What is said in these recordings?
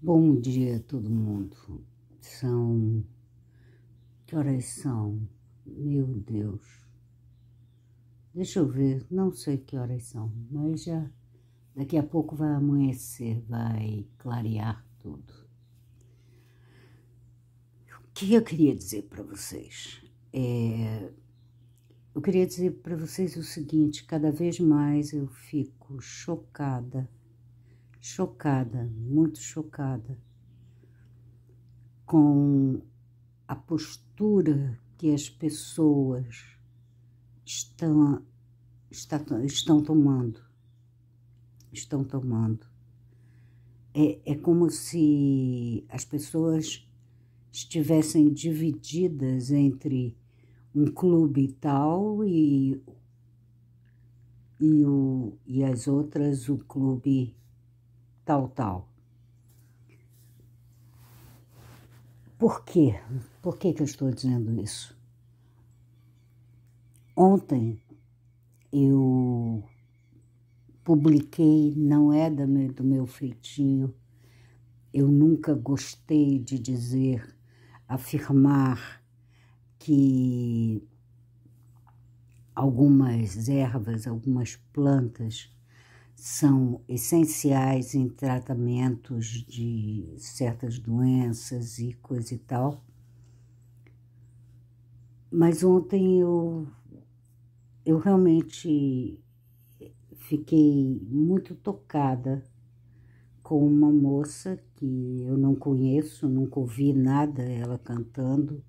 Bom dia a todo mundo. São... Que horas são? Meu Deus. Deixa eu ver, não sei que horas são, mas já daqui a pouco vai amanhecer, vai clarear tudo. O que eu queria dizer para vocês? Eu queria dizer para vocês o seguinte: cada vez mais eu fico chocada, muito chocada com a postura que as pessoas estão tomando. É como se as pessoas estivessem divididas entre um clube tal e as outras o clube tal. Por quê? Por que eu estou dizendo isso? Ontem eu publiquei, não é do meu feitio, eu nunca gostei de afirmar que algumas ervas, algumas plantas são essenciais em tratamentos de certas doenças e coisa e tal. Mas ontem eu realmente fiquei muito tocada com uma moça que eu não conheço, nunca ouvi nada ela cantando.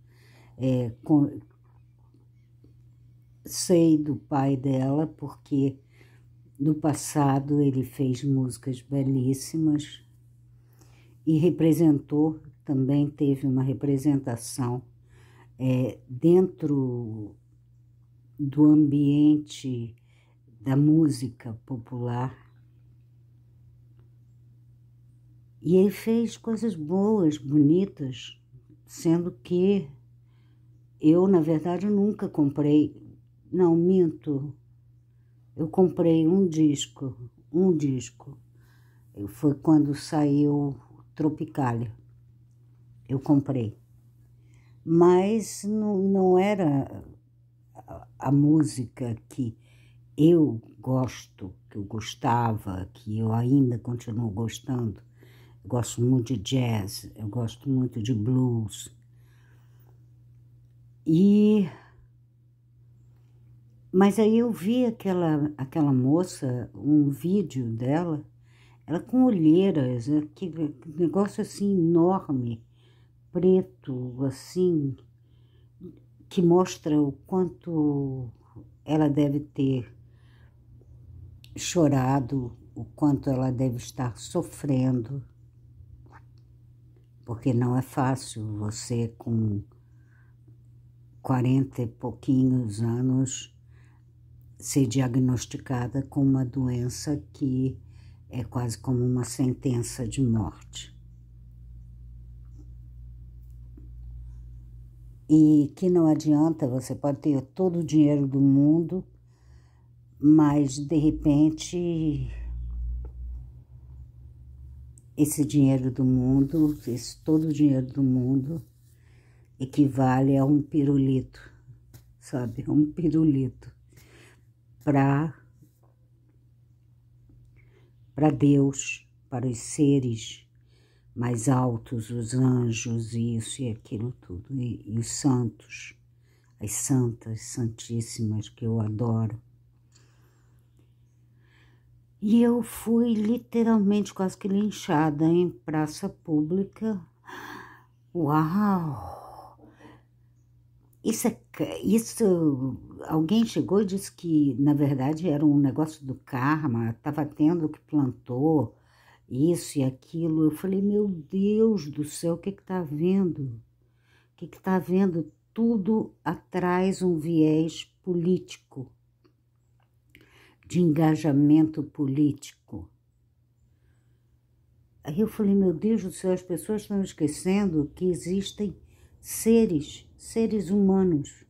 Sei do pai dela porque no passado ele fez músicas belíssimas e representou, também teve uma representação dentro do ambiente da música popular. E ele fez coisas boas, bonitas, sendo que eu, na verdade, nunca comprei. Não, minto. Eu comprei um disco. Foi quando saiu Tropicália. Eu comprei. Mas não era a música que eu gosto, que eu gostava, que eu ainda continuo gostando. Eu gosto muito de jazz, eu gosto muito de blues. Mas aí eu vi aquela moça, um vídeo dela, ela com olheiras, que negócio assim enorme, preto, assim, que mostra o quanto ela deve ter chorado, o quanto ela deve estar sofrendo, porque não é fácil você com 40 e pouquinhos anos ser diagnosticada com uma doença que é quase como uma sentença de morte. E que não adianta, você pode ter todo o dinheiro do mundo, mas de repente esse dinheiro do mundo, todo o dinheiro do mundo equivale a um pirulito, sabe? Um pirulito para Deus, para os seres mais altos, os anjos, isso e aquilo tudo, e os santos, as santas, santíssimas, que eu adoro. E eu fui literalmente quase que linchada em praça pública. Uau! Isso, alguém chegou e disse que, na verdade, era um negócio do karma, estava tendo que plantou isso e aquilo. Eu falei, meu Deus do céu, o que está havendo? O que está havendo? Tudo atrás um viés político, de engajamento político. Aí eu falei, meu Deus do céu, as pessoas estão esquecendo que existem seres humanos,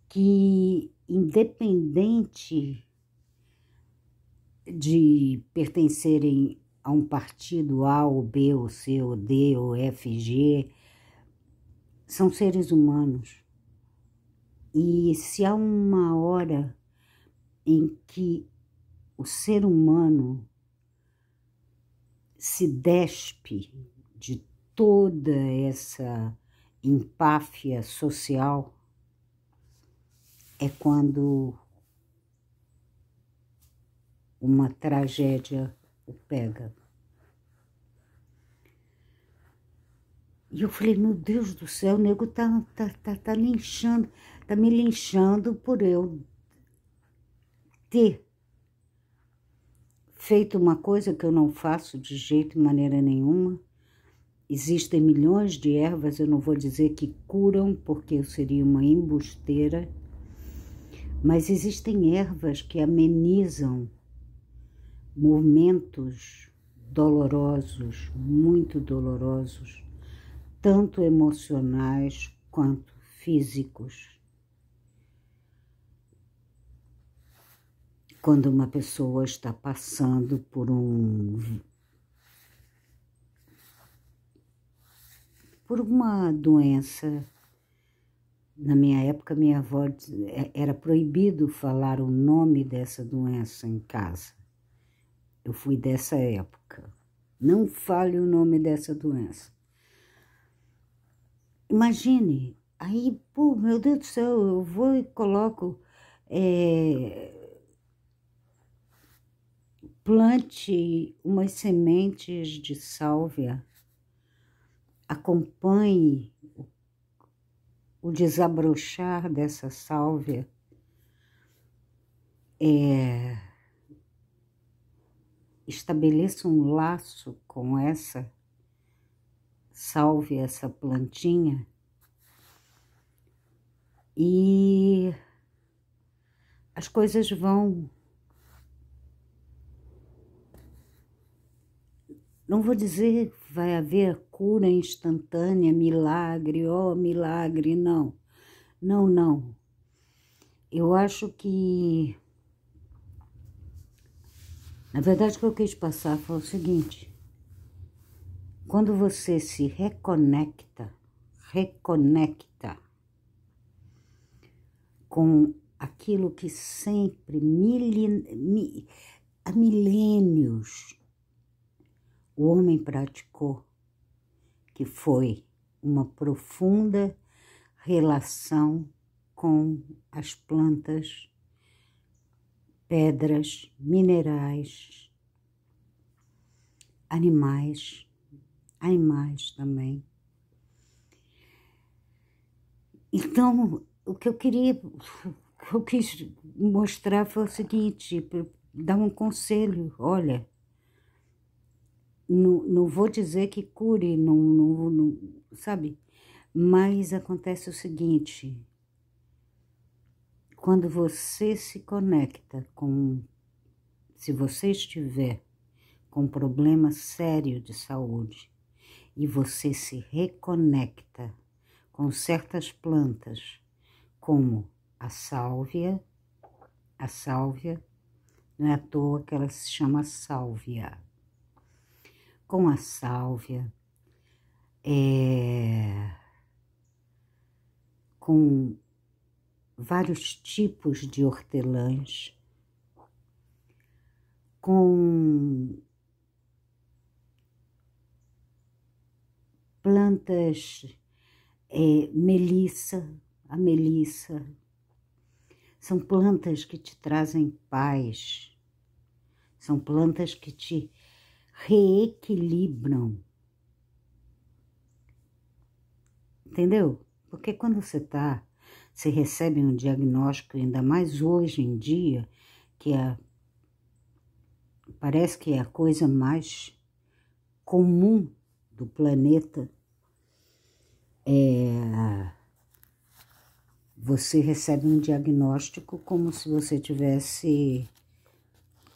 que independente de pertencerem a um partido A ou B ou C ou D ou F, G. São seres humanos. E se há uma hora em que o ser humano se despe de toda essa empáfia social, é quando uma tragédia o pega. E eu falei, meu Deus do céu, o nego tá linchando, tá me linchando por eu ter feito uma coisa que eu não faço de jeito e maneira nenhuma. Existem milhões de ervas, eu não vou dizer que curam, porque eu seria uma embusteira, mas existem ervas que amenizam momentos dolorosos, muito dolorosos, tanto emocionais quanto físicos. Quando uma pessoa está passando por uma doença. Na minha época, minha avó era proibido falar o nome dessa doença em casa. Eu fui dessa época. Não fale o nome dessa doença. Imagine, aí, pô, meu Deus do céu, eu vou e coloco, plante umas sementes de sálvia, acompanhe o desabrochar dessa sálvia, estabeleça um laço com essa sálvia, essa plantinha, e as coisas vão, não vou dizer que vai haver cura instantânea, milagre, oh milagre, não, não, não. Eu acho que, na verdade, o que eu quis passar foi o seguinte: quando você se reconecta com aquilo que sempre, há milênios, o homem praticou, que foi uma profunda relação com as plantas, pedras, minerais, animais também. Então, o que eu quis mostrar foi o seguinte, dar um conselho, olha, não vou dizer que cure, não, sabe? Mas acontece o seguinte: quando você se conecta se você estiver com um problema sério de saúde e você se reconecta com certas plantas, como a sálvia, não é à toa que ela se chama sálvia. Com a sálvia, com vários tipos de hortelãs, com plantas, a melissa, são plantas que te trazem paz, são plantas que te reequilibram, entendeu? Porque quando você recebe um diagnóstico, ainda mais hoje em dia, que parece que é a coisa mais comum do planeta, você recebe um diagnóstico como se você tivesse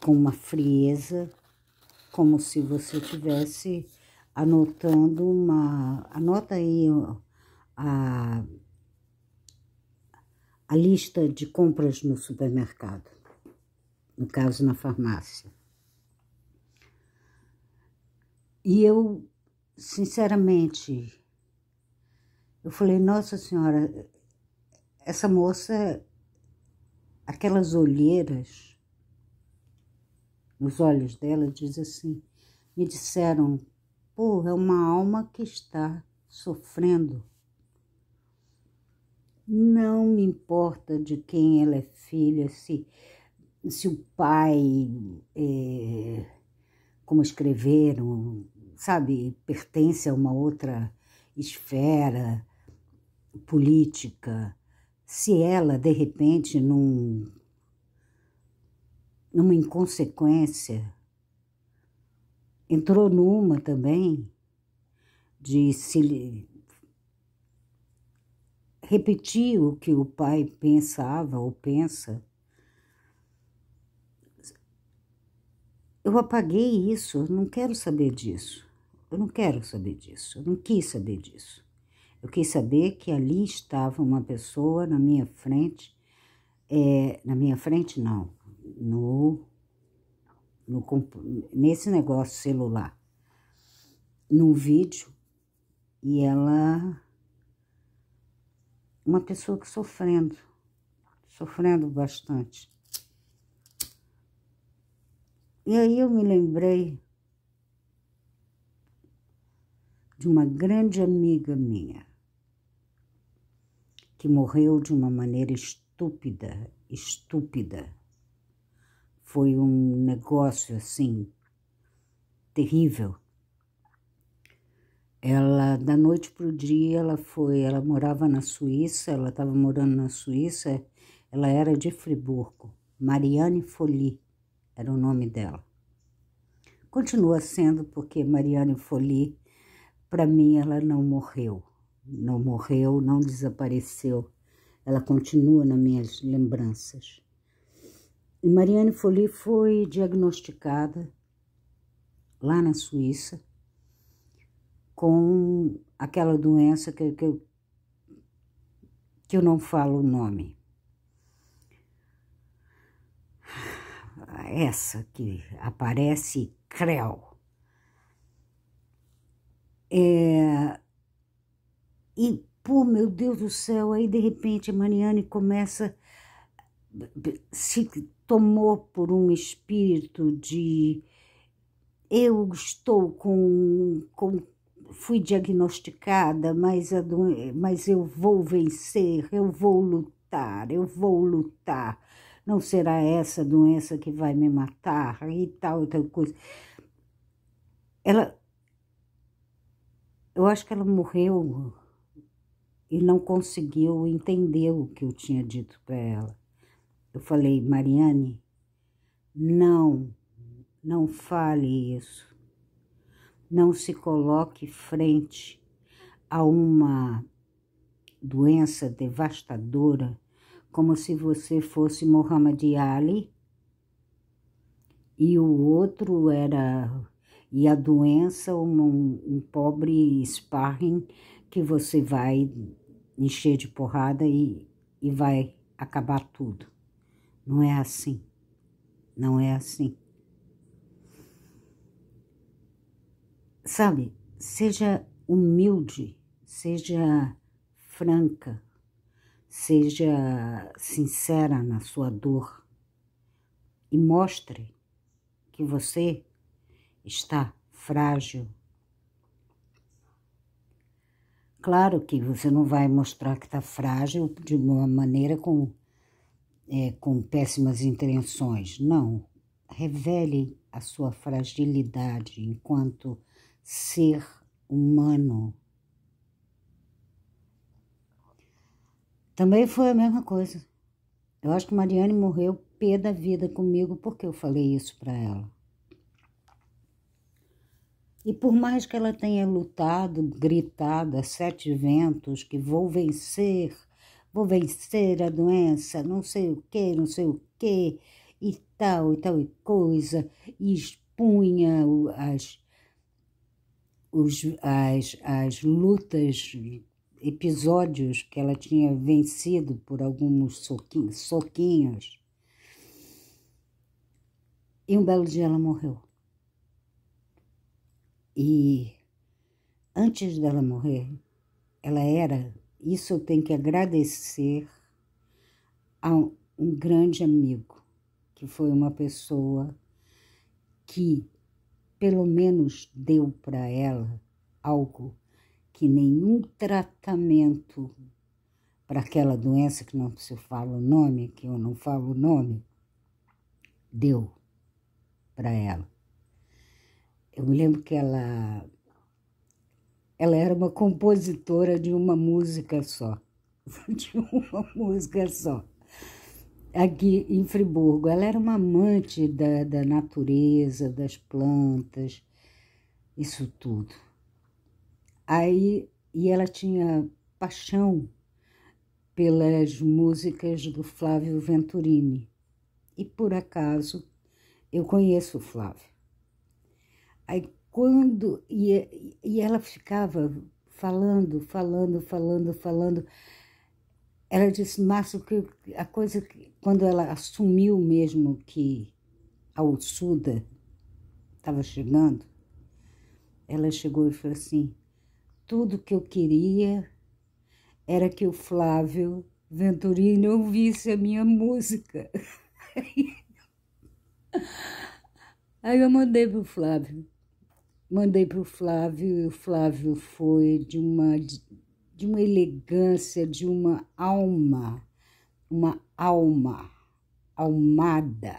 com uma frieza, como se você tivesse anotando anota aí a lista de compras no supermercado, no caso na farmácia. E eu, sinceramente, eu falei, Nossa Senhora, essa moça, aquelas olheiras nos olhos dela, diz assim, me disseram, pô, é uma alma que está sofrendo. Não me importa de quem ela é filha, se o pai, como escreveram, sabe, pertence a uma outra esfera política, se ela, de repente, numa inconsequência, entrou numa também de se repetir o que o pai pensava ou pensa. Eu apaguei isso, eu não quero saber disso. Eu não quero saber disso, eu não quis saber disso. Eu quis saber que ali estava uma pessoa na minha frente, na minha frente não, nesse negócio celular, num vídeo, e ela, uma pessoa que sofrendo bastante. E aí eu me lembrei de uma grande amiga minha, que morreu de uma maneira estúpida. Foi um negócio, assim, terrível. Ela, da noite para o dia, ela morava na Suíça, ela estava morando na Suíça, ela era de Friburgo, Marianne Folly era o nome dela. Continua sendo, porque Marianne Folly, para mim, ela não morreu, não desapareceu, ela continua nas minhas lembranças. E Marianne Folly foi diagnosticada lá na Suíça com aquela doença que eu não falo o nome. Essa que aparece, CREL. E, pô, meu Deus do céu, aí de repente a Marianne começa, se tomou por um espírito de eu estou fui diagnosticada, mas eu vou vencer, eu vou lutar, não será essa doença que vai me matar e tal coisa. Eu acho que ela morreu e não conseguiu entender o que eu tinha dito para ela. Eu falei, Marianne, não fale isso. Não se coloque frente a uma doença devastadora como se você fosse Muhammad Ali e o outro e a doença um pobre sparring que você vai encher de porrada e vai acabar tudo. Não é assim. Não é assim. Sabe, seja humilde, seja franca, seja sincera na sua dor e mostre que você está frágil. Claro que você não vai mostrar que está frágil de uma maneira com péssimas intenções, não. Revele a sua fragilidade enquanto ser humano. Também foi a mesma coisa. Eu acho que Marianne morreu pé da vida comigo porque eu falei isso para ela. E por mais que ela tenha lutado, gritado a 7 ventos que vou vencer a doença, não sei o que, e tal e coisa, e expunha as lutas, episódios que ela tinha vencido por alguns soquinhos. E um belo dia ela morreu. E antes dela morrer, ela era, isso eu tenho que agradecer a um grande amigo, que foi uma pessoa que pelo menos deu para ela algo que nenhum tratamento para aquela doença que não se fala o nome, que eu não falo o nome, deu para ela. Eu me lembro que ela era uma compositora de uma música só, de uma música só. Aqui em Friburgo, ela era uma amante da natureza, das plantas, isso tudo. Aí, e ela tinha paixão pelas músicas do Flávio Venturini. E por acaso eu conheço o Flávio. Aí e ela ficava falando. Ela disse, Márcio, que a coisa que quando ela assumiu mesmo que a Uçuda estava chegando, ela chegou e falou assim, tudo que eu queria era que o Flávio Venturini ouvisse a minha música. Aí eu mandei para o Flávio. E o Flávio foi de uma elegância, de uma alma almada.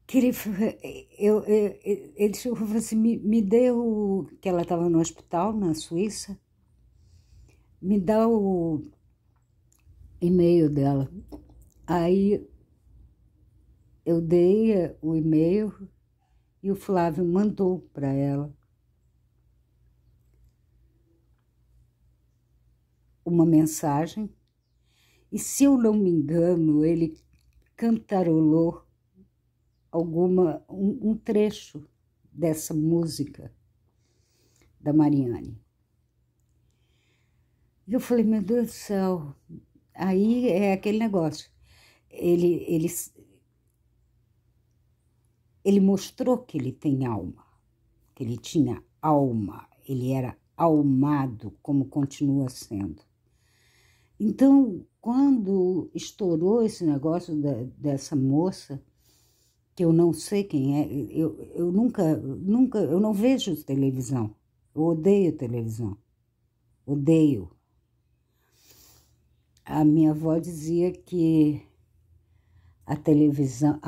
Que ele chegou e falou assim, me deu, que ela estava no hospital na Suíça, me dá o e-mail dela. Aí eu dei o e-mail e o Flávio mandou para ela uma mensagem. E se eu não me engano, ele cantarolou um trecho dessa música da Mariane. E eu falei, meu Deus do céu, aí é aquele negócio. Ele mostrou que ele tem alma, que ele tinha alma, ele era almado, como continua sendo. Então, quando estourou esse negócio dessa moça, que eu não sei quem é, eu nunca, eu não vejo televisão, eu odeio televisão, odeio. A minha avó dizia que a televisão,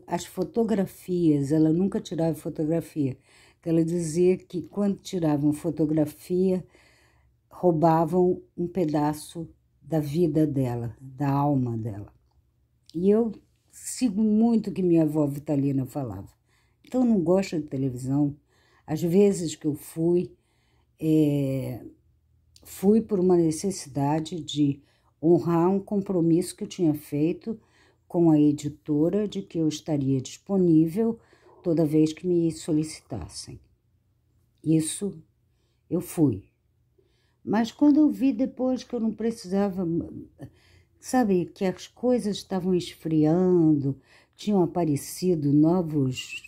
as fotografias, ela nunca tirava fotografia, que ela dizia que quando tiravam fotografia, roubavam um pedaço da vida dela, da alma dela. E eu sigo muito o que minha avó Vitalina falava. Então, eu não gosto de televisão. Às vezes que eu fui por uma necessidade de honrar um compromisso que eu tinha feito com a editora de que eu estaria disponível toda vez que me solicitassem. Isso eu fui. Mas quando eu vi depois que eu não precisava, sabe, que as coisas estavam esfriando, tinham aparecido novas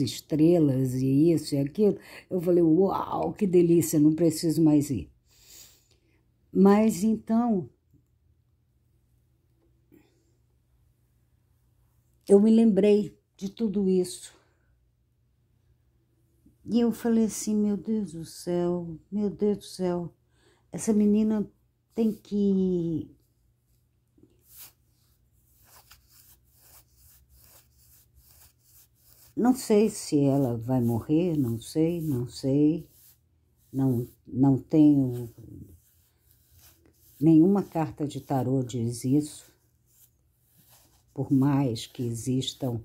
estrelas e isso e aquilo, eu falei, uau, que delícia, não preciso mais ir. Mas então, eu me lembrei de tudo isso. E eu falei assim, meu Deus do céu, essa menina tem que... Não sei se ela vai morrer, não sei, não tenho... Nenhuma carta de tarô diz isso, por mais que existam...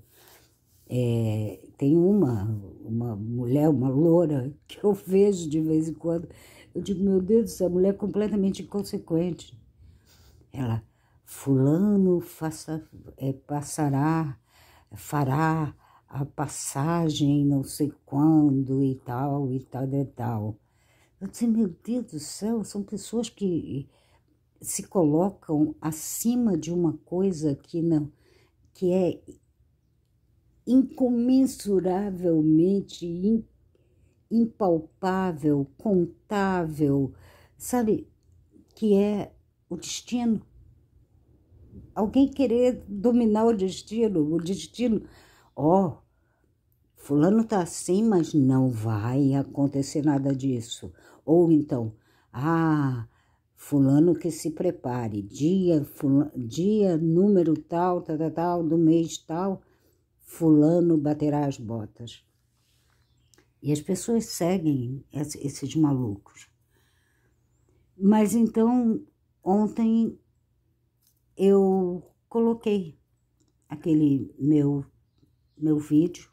tem uma mulher, uma loura, que eu vejo de vez em quando, eu digo, meu Deus do céu, a mulher é completamente inconsequente. Ela, fulano fará a passagem não sei quando e tal, e tal, e tal. Eu disse, meu Deus do céu, são pessoas que se colocam acima de uma coisa que não, que é incomensuravelmente impalpável, contável, sabe, que é o destino. Alguém querer dominar o destino, ó, fulano tá assim, mas não vai acontecer nada disso. Ou então, fulano que se prepare, dia número tal, do mês tal, fulano baterá as botas. E as pessoas seguem esses malucos. Mas então, ontem eu coloquei aquele meu vídeo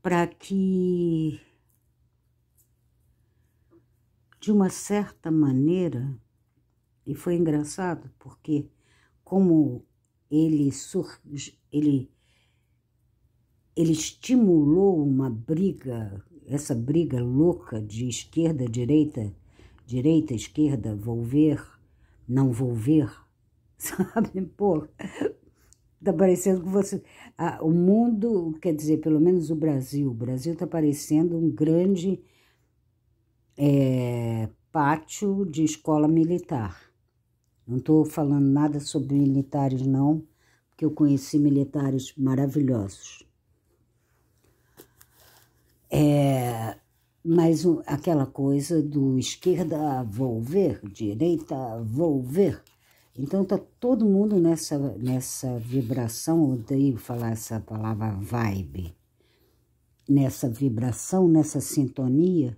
para que, de uma certa maneira, e foi engraçado, porque como ele estimulou uma briga, essa briga louca de esquerda, direita, esquerda, vou ver, não vou ver, sabe? Pô, tá parecendo que você... o mundo, quer dizer, pelo menos o Brasil tá parecendo um grande pátio de escola militar. Não estou falando nada sobre militares, não, porque eu conheci militares maravilhosos. Mas aquela coisa do esquerda vou ver, direita vou ver. Então tá todo mundo nessa vibração, eu odeio falar essa palavra vibe, nessa vibração, nessa sintonia.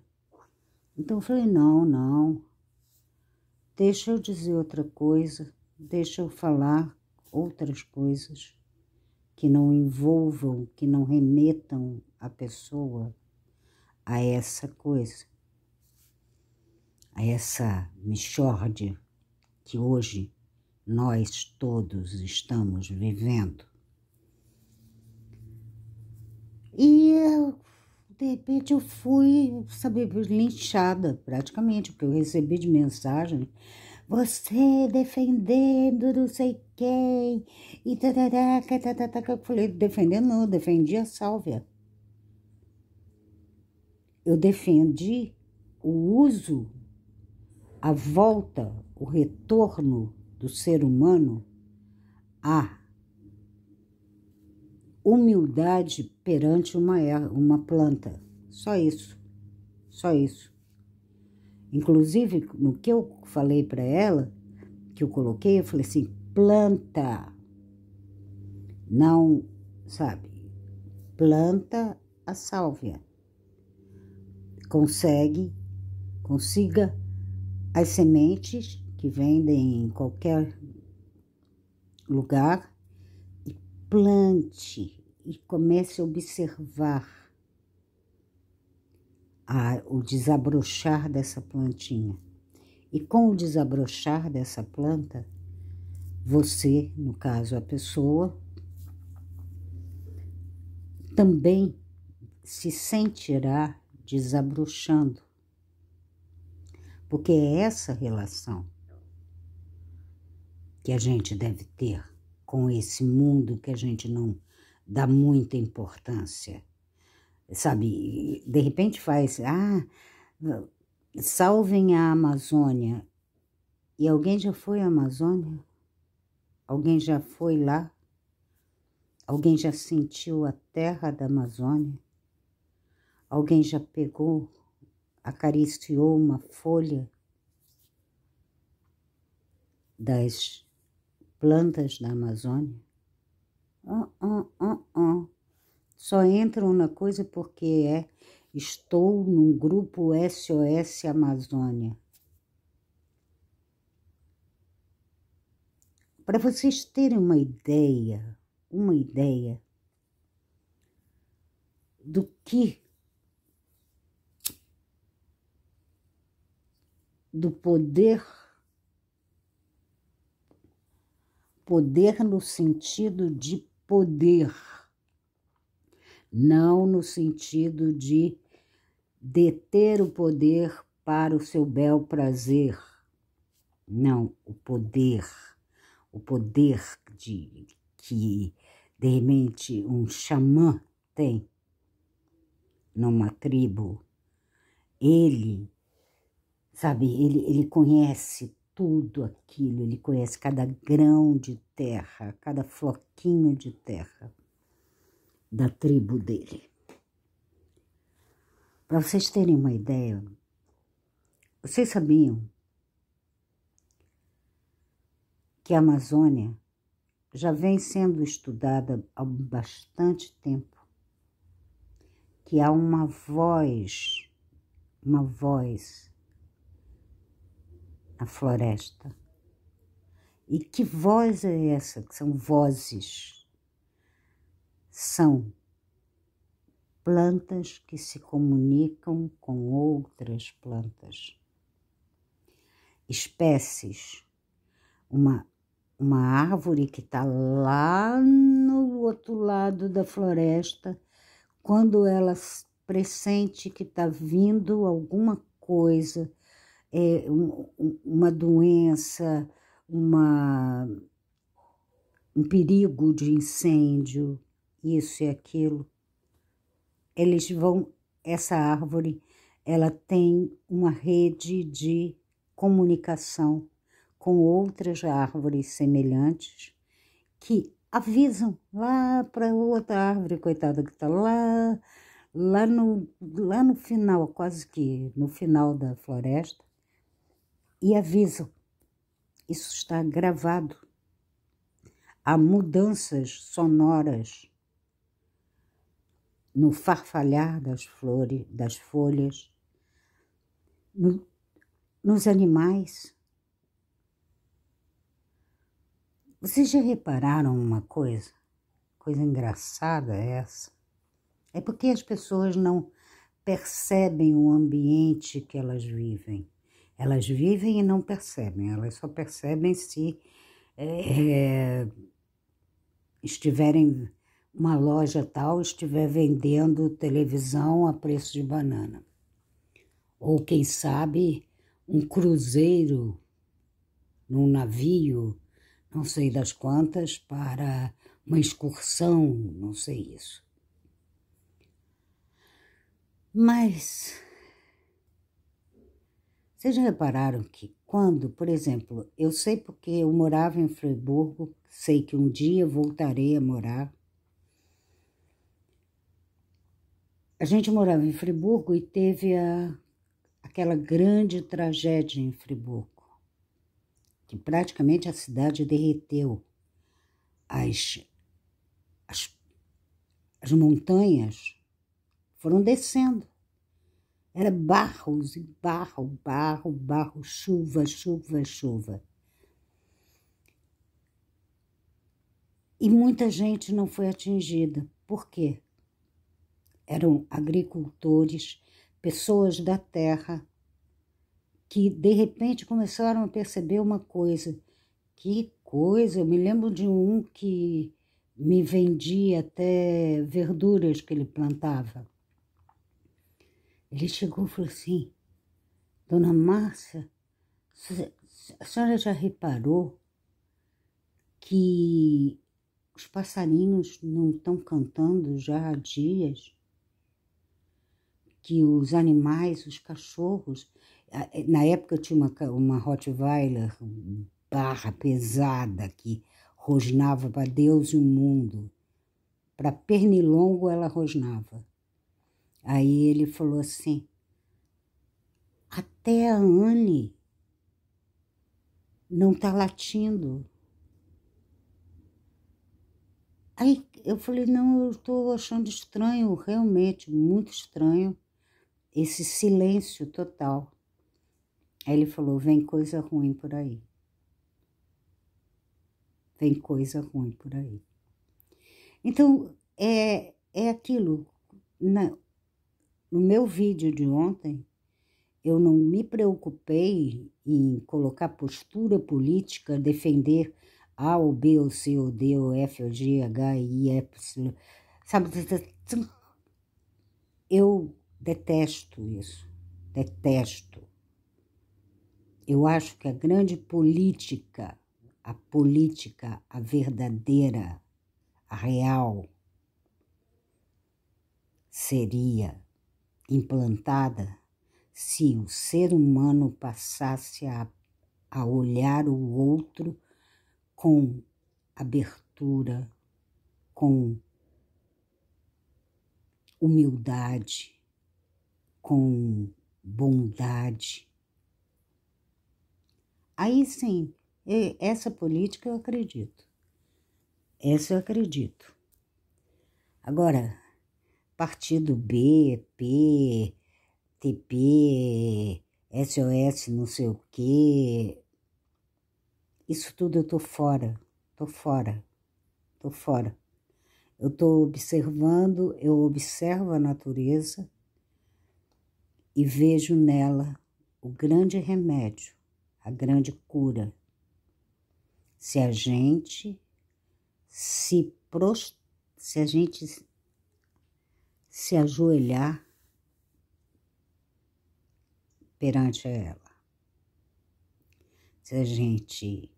Então eu falei, não, deixa eu dizer outra coisa, deixa eu falar outras coisas que não envolvam, que não remetam a pessoa a essa coisa, a essa mixórdia que hoje nós todos estamos vivendo. E de repente eu fui, sabe, linchada praticamente, porque eu recebi de mensagem, você defendendo não sei quem, e tarará, eu falei, defendendo não, eu defendi a Sálvia. Eu defendi o uso, a volta, o retorno do ser humano à humildade perante uma planta. Só isso. Inclusive, no que eu falei para ela, que eu coloquei, eu falei assim, planta. Não, sabe, planta a sálvia. Consiga as sementes que vendem em qualquer lugar e plante e comece a observar o desabrochar dessa plantinha. E com o desabrochar dessa planta, você, no caso a pessoa, também se sentirá desabrochando. Porque é essa relação que a gente deve ter com esse mundo que a gente não dá muita importância. Sabe, de repente faz, salvem a Amazônia. E alguém já foi à Amazônia? Alguém já foi lá? Alguém já sentiu a terra da Amazônia? Alguém já pegou, acariciou uma folha das plantas da Amazônia? Só entram na coisa porque estou num grupo SOS Amazônia. Para vocês terem uma ideia do que, do poder no sentido de poder, não no sentido de deter o poder para o seu bel prazer. Não, o poder que, de repente, um xamã tem numa tribo. Ele, sabe, ele conhece tudo aquilo, ele conhece cada grão de terra, cada floquinho de terra da tribo dele. Para vocês terem uma ideia, vocês sabiam que a Amazônia já vem sendo estudada há bastante tempo, que há uma voz na floresta. E que voz é essa? Que são vozes. São plantas que se comunicam com outras plantas. Espécies. Uma árvore que está lá no outro lado da floresta, quando ela pressente que está vindo alguma coisa, uma doença, um perigo de incêndio, isso e aquilo, essa árvore, ela tem uma rede de comunicação com outras árvores semelhantes que avisam lá para outra árvore, coitada, que está lá no final, quase que no final da floresta, e avisam. Isso está gravado. Há mudanças sonoras no farfalhar das flores, das folhas, nos animais. Vocês já repararam uma coisa? Coisa engraçada essa. É porque as pessoas não percebem o ambiente que elas vivem. Elas vivem e não percebem. Elas só percebem se estiverem, uma loja tal estiver vendendo televisão a preço de banana. Ou, quem sabe, um cruzeiro num navio, não sei das quantas, para uma excursão, não sei isso. Mas vocês já repararam que quando, por exemplo, eu sei porque eu morava em Friburgo, sei que um dia voltarei a morar. A gente morava em Friburgo e teve aquela grande tragédia em Friburgo, que praticamente a cidade derreteu. As montanhas foram descendo. Era barros e barro, chuva, chuva, chuva. E muita gente não foi atingida. Por quê? Eram agricultores, pessoas da terra, que de repente começaram a perceber uma coisa. Que coisa! Eu me lembro de um que me vendia até verduras que ele plantava. Ele chegou e falou assim: Dona Márcia, a senhora já reparou que os passarinhos não estão cantando já há dias? Que os animais, os cachorros... Na época eu tinha uma Rottweiler barra pesada que rosnava para Deus e o mundo. Para pernilongo ela rosnava. Aí ele falou assim: até a Anne não está latindo. Aí eu falei: não, eu estou achando estranho, realmente, muito estranho, esse silêncio total. Aí ele falou: vem coisa ruim por aí. Vem coisa ruim por aí. Então, é aquilo. No meu vídeo de ontem, eu não me preocupei em colocar postura política, defender A ou B ou C ou D ou F ou G, H, I, Y. Sabe, eu detesto isso. Detesto. Eu acho que a grande política, a verdadeira, real seria implantada se o ser humano passasse a olhar o outro com abertura, com humildade, com bondade. Aí sim, essa política eu acredito. Essa eu acredito. Agora, partido B, P, TP, SOS, não sei o quê, isso tudo eu tô fora. Eu tô observando, eu observo a natureza e vejo nela o grande remédio, a grande cura. Se a gente se ajoelhar perante ela, se a gente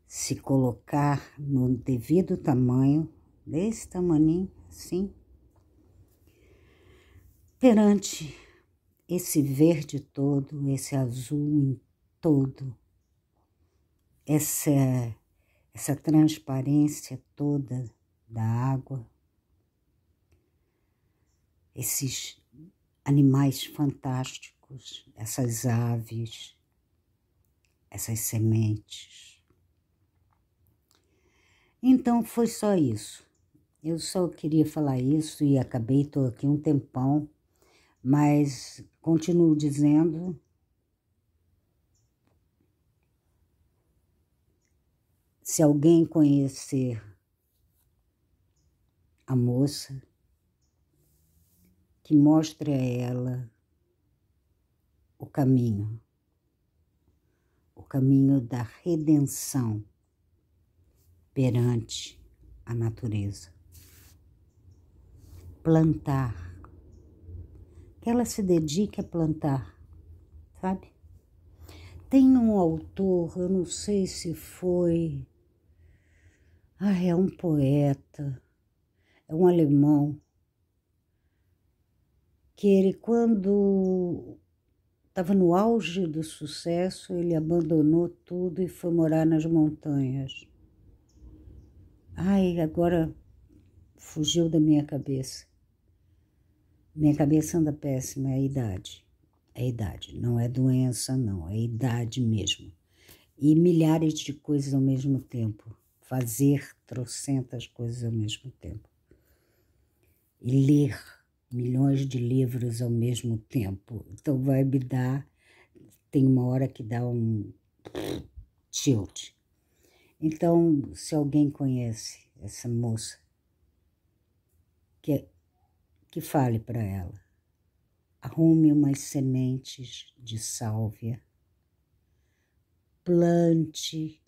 se colocar no devido tamanho, desse tamaninho assim, perante esse verde todo, esse azul em todo, essa transparência toda da água, esses animais fantásticos, essas aves, essas sementes. Então foi só isso. Eu só queria falar isso e acabei, estou aqui um tempão, mas continuo dizendo, se alguém conhecer a moça, que mostre a ela o caminho da redenção perante a natureza. Plantar, que ela se dedique a plantar, sabe? Tem um autor, eu não sei se foi, é um poeta, é um alemão, que ele, quando estava no auge do sucesso, ele abandonou tudo e foi morar nas montanhas. Agora fugiu da minha cabeça. Minha cabeça anda péssima, é a idade. É a idade, não é doença, não, é idade mesmo. E milhares de coisas ao mesmo tempo. Fazer trocentas coisas ao mesmo tempo. E ler milhões de livros ao mesmo tempo. Então vai me dar, tem uma hora que dá um tilt. Então, se alguém conhece essa moça, que fale para ela. Arrume umas sementes de sálvia, plante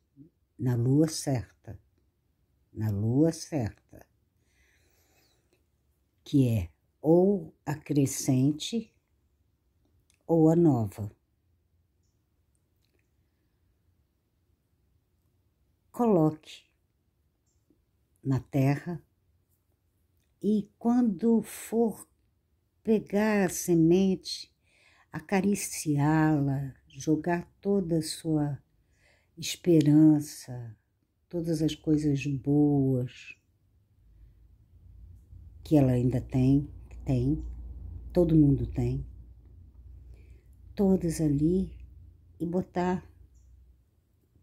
na lua certa, que é ou a crescente ou a nova. Coloque na terra e quando for pegar a semente, acariciá-la, jogar toda a sua esperança, todas as coisas boas que ela ainda tem, todo mundo tem, todas ali, e botar,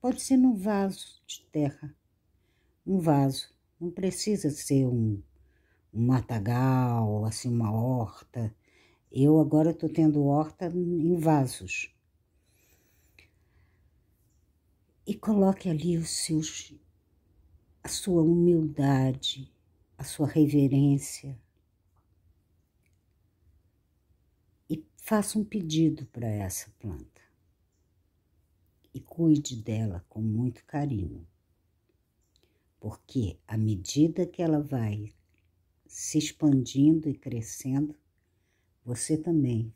pode ser num vaso de terra, um vaso, não precisa ser um matagal, assim, uma horta. Eu agora estou tendo horta em vasos. E coloque ali a sua humildade, a sua reverência. E faça um pedido para essa planta. E cuide dela com muito carinho. Porque à medida que ela vai se expandindo e crescendo, você também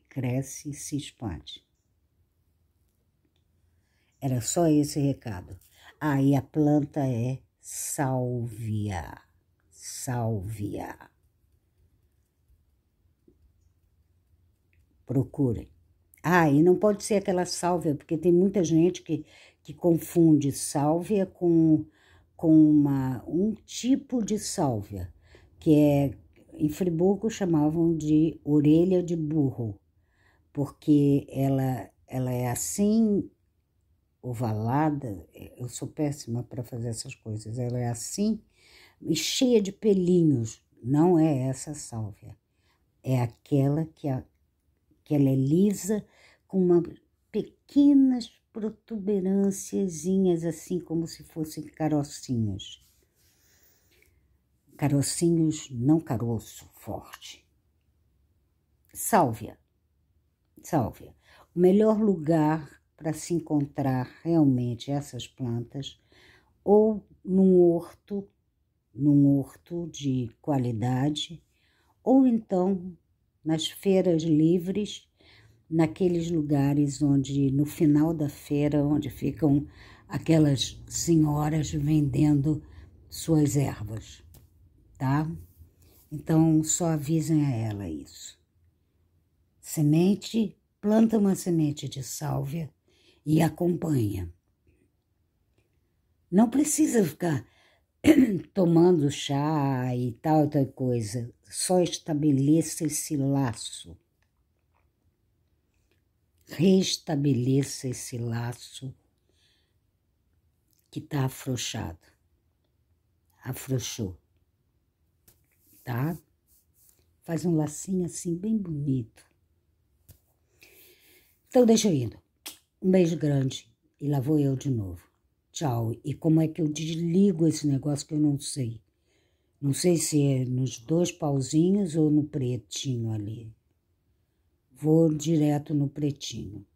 cresce e se expande. Era só esse recado. E a planta é sálvia, sálvia. Procurem. Ah, e não pode ser aquela sálvia, porque tem muita gente que confunde sálvia com um tipo de sálvia, que em Friburgo chamavam de orelha de burro, porque ela é assim, ovalada, eu sou péssima para fazer essas coisas, ela é assim e cheia de pelinhos, não é essa sálvia, é aquela que ela é lisa, com uma pequenas protuberânciazinhas, assim como se fossem carocinhos. Carocinhos, não caroço forte. Sálvia, sálvia. O melhor lugar para se encontrar realmente essas plantas, ou num horto de qualidade, ou então nas feiras livres, naqueles lugares onde, no final da feira, onde ficam aquelas senhoras vendendo suas ervas, tá? Então, só avisem a ela isso. Semente, planta uma semente de sálvia e acompanha. Não precisa ficar tomando chá e tal coisa. Só estabeleça esse laço. Restabeleça esse laço que está afrouxado. Afrouxou, tá? Faz um lacinho assim bem bonito. Então deixa eu indo. Um beijo grande e lá vou eu de novo. Tchau. E como é que eu desligo esse negócio que eu não sei? Não sei se é nos 2 pauzinhos ou no pretinho ali. Vou direto no pretinho.